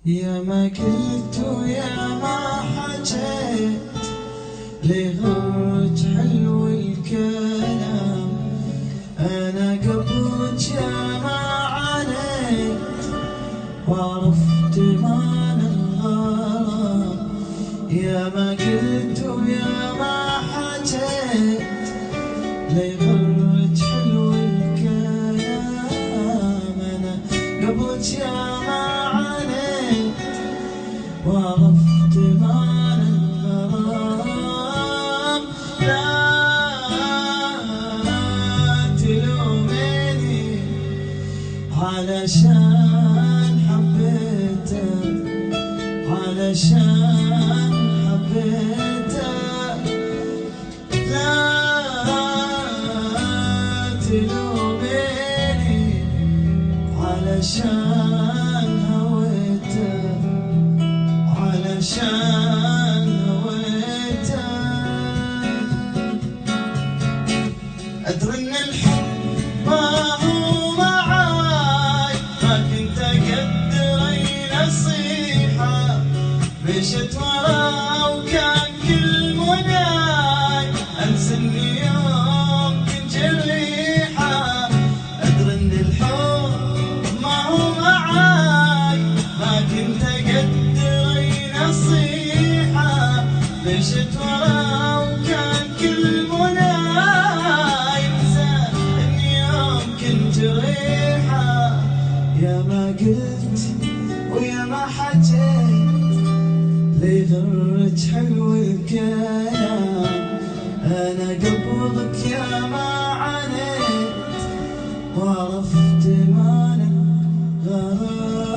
يا ما قلت ويا ما حكيت لغرج حلو الكلام. أنا قبلك يا ما عانيت وعرفت معنى الغرام. يا ما قلت ويا ما حكيت لغرج حلو الكلام. أنا قبلك يا ما وعرفت معنى الغرام. لا تلوميني علشان حبيتك، علشان حبيتك. لا تلوميني علشان هويتك، علشان هويتك. أدري إن الحب ما هو معاي، ما كنت أقدر أي نصيحة. مشيت وراه وكان كل مناي أنسى إني يوم كنت جريحة. أدري إن الحب ما هو معاي، ما كنت أقدر نصيحة. مشيت وراه وكان كل مناي ينسى إني يوم كنت جريحة. يا ما قلت ويا ما حكيت لغرج حلو الكلام. أنا قبلك يا ما عانيت وعرفت معنى الغرام.